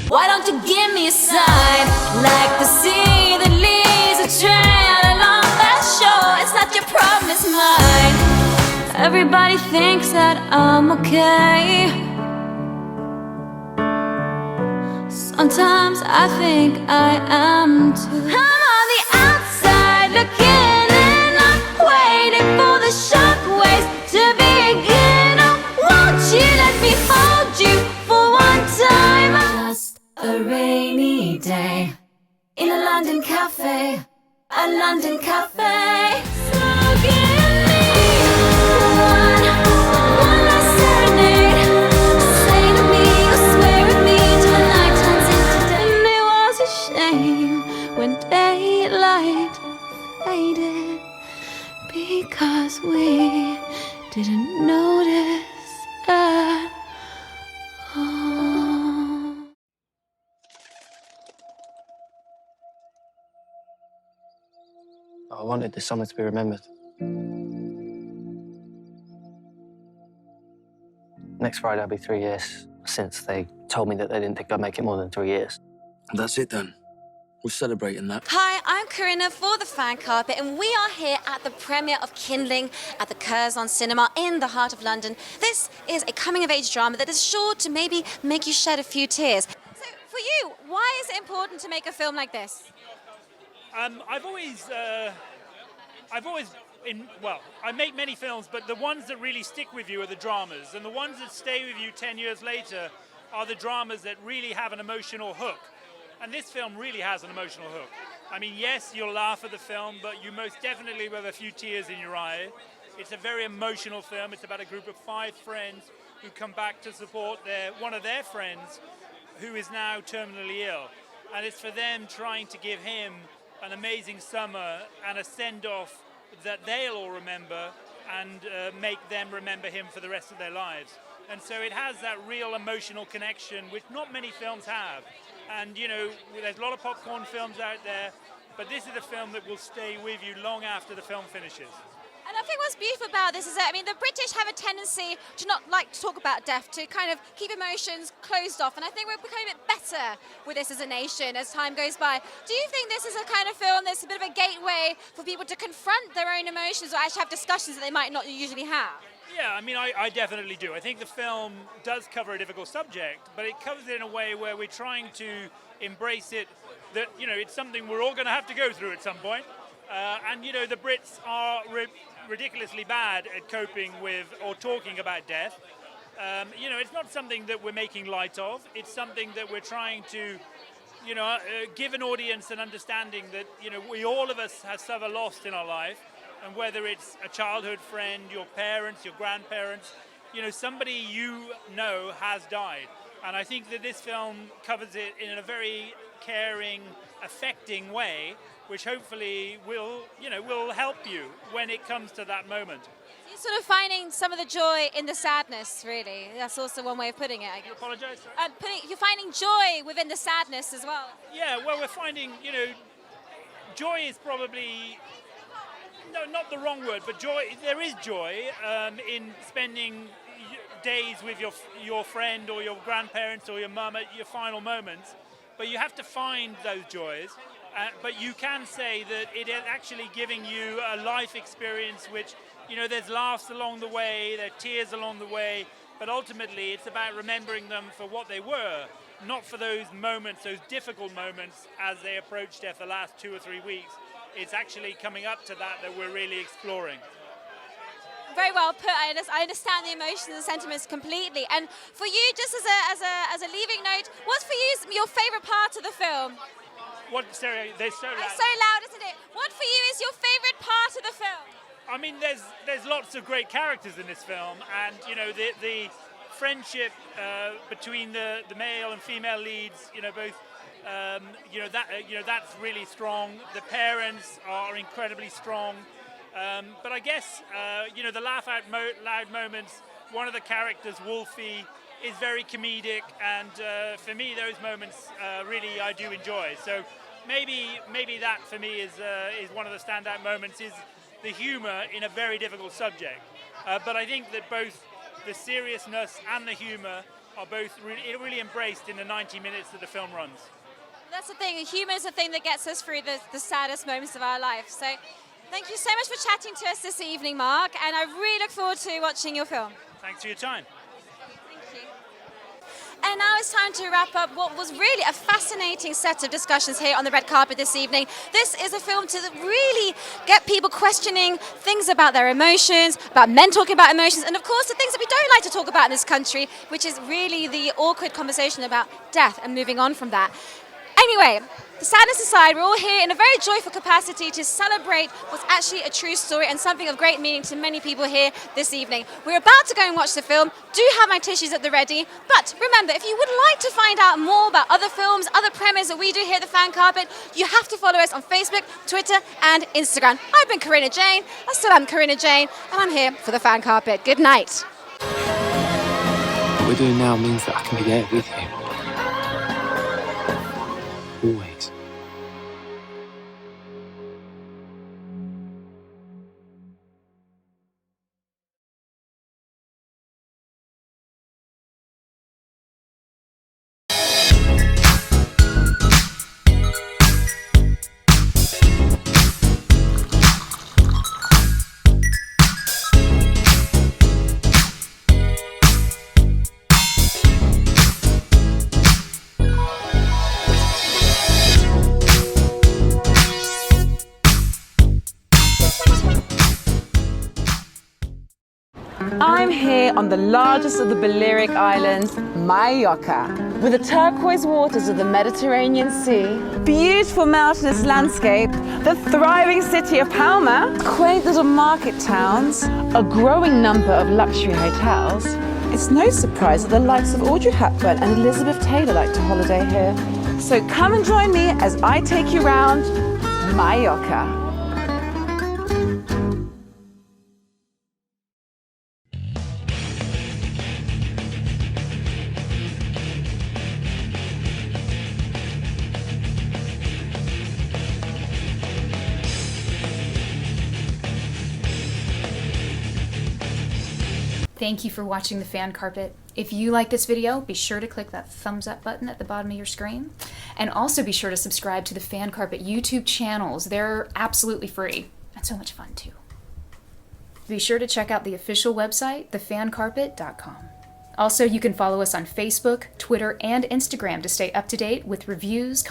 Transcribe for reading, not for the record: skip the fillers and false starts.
Why don't you give me a sign, like the sea that leads a trail along that shore? It's not your problem, it's mine. Everybody thinks that I'm okay. Sometimes I think I am too. I'm on the outside looking in, I'm waiting for the shockwaves to begin. Oh, won't you let me hold you for one time? Just a rainy day in a London cafe, a London cafe. So give me one last serenade. Say to me, or swear at me till the night turns into day. And it was a shame when daylight faded, because we didn't notice at all. I wanted this summer to be remembered. Next Friday will be 3 years since they told me that they didn't think I'd make it more than 3 years. And that's it then. We're celebrating that. Hi, I'm Corinna for the Fan Carpet, and we are here at the premiere of Kindling at the Curzon Cinema in the heart of London. This is a coming-of-age drama that is sure to maybe make you shed a few tears. So, for you, why is it important to make a film like this? I make many films, but the ones that really stick with you are the dramas, and the ones that stay with you 10 years later are the dramas that really have an emotional hook. And this film really has an emotional hook. I mean, yes, you'll laugh at the film, but you most definitely will have a few tears in your eye. It's a very emotional film. It's about a group of 5 friends who come back to support one of their friends who is now terminally ill. And it's for them trying to give him an amazing summer and a send-off that they'll all remember, and make them remember him for the rest of their lives. And so it has that real emotional connection, which not many films have. And, you know, there's a lot of popcorn films out there, but this is a film that will stay with you long after the film finishes. And I think what's beautiful about this is that, I mean, the British have a tendency to not like to talk about death, to kind of keep emotions closed off. And I think we're becoming a bit better with this as a nation as time goes by. Do you think this is a kind of film that's a bit of a gateway for people to confront their own emotions or actually have discussions that they might not usually have? Yeah, I mean, I definitely do. I think the film does cover a difficult subject, but it covers it in a way where we're trying to embrace it, that, you know, it's something we're all going to have to go through at some point. And, you know, the Brits are ridiculously bad at coping with or talking about death. You know, it's not something that we're making light of. It's something that we're trying to, you know, give an audience an understanding that, you know, all of us have suffered loss in our life. And whether it's a childhood friend, your parents, your grandparents, you know, somebody you know has died. And I think that this film covers it in a very caring, affecting way, which hopefully will help you when it comes to that moment. You're sort of finding some of the joy in the sadness, really. That's also one way of putting it, I guess. You apologise? You're finding joy within the sadness as well. Yeah, well, we're finding, you know, joy is probably... No, not the wrong word, but joy. There is joy in spending days with your friend or your grandparents or your mum at your final moments. But you have to find those joys. But you can say that it is actually giving you a life experience which, you know, there's laughs along the way, there are tears along the way, but ultimately it's about remembering them for what they were, not for those moments, those difficult moments as they approach death the last 2 or 3 weeks. It's actually coming up to that we're really exploring. Very well put. I understand the emotions and sentiments completely. And for you, just as a leaving note, what's for you your favourite part of the film? What, Sarah, they're so loud. It's so loud, isn't it? What for you is your favourite part of the film? I mean, there's lots of great characters in this film, and you know the friendship between the male and female leads, you know, both. That's really strong. The parents are incredibly strong, but I guess the laugh out loud moments. One of the characters, Wolfie, is very comedic, and for me, those moments really I do enjoy. So maybe that for me is one of the standout moments, is the humour in a very difficult subject. But I think that both the seriousness and the humour are both really embraced in the 90 minutes that the film runs. That's the thing, humor is the thing that gets us through the saddest moments of our life. So thank you so much for chatting to us this evening, Mark, and I really look forward to watching your film. Thanks for your time. Thank you. And now it's time to wrap up what was really a fascinating set of discussions here on the red carpet this evening. This is a film to really get people questioning things about their emotions, about men talking about emotions, and of course the things that we don't like to talk about in this country, which is really the awkward conversation about death and moving on from that. Anyway, the sadness aside, we're all here in a very joyful capacity to celebrate what's actually a true story and something of great meaning to many people here this evening. We're about to go and watch the film. Do have my tissues at the ready. But remember, if you would like to find out more about other films, other premieres that we do here at the Fan Carpet, you have to follow us on Facebook, Twitter, and Instagram. I've been Corinna Jane. I still am Corinna Jane, and I'm here for the Fan Carpet. Good night. What we're doing now means that I can be there with you. Always. I'm here on the largest of the Balearic Islands, Mallorca, with the turquoise waters of the Mediterranean Sea, beautiful mountainous landscape, the thriving city of Palma, quaint little market towns, a growing number of luxury hotels. It's no surprise that the likes of Audrey Hepburn and Elizabeth Taylor like to holiday here. So come and join me as I take you round Mallorca. Thank you for watching the Fan Carpet. If you like this video, be sure to click that thumbs up button at the bottom of your screen. And also be sure to subscribe to the Fan Carpet YouTube channels. They're absolutely free and so much fun too. Be sure to check out the official website, thefancarpet.com. Also, you can follow us on Facebook, Twitter, and Instagram to stay up to date with reviews,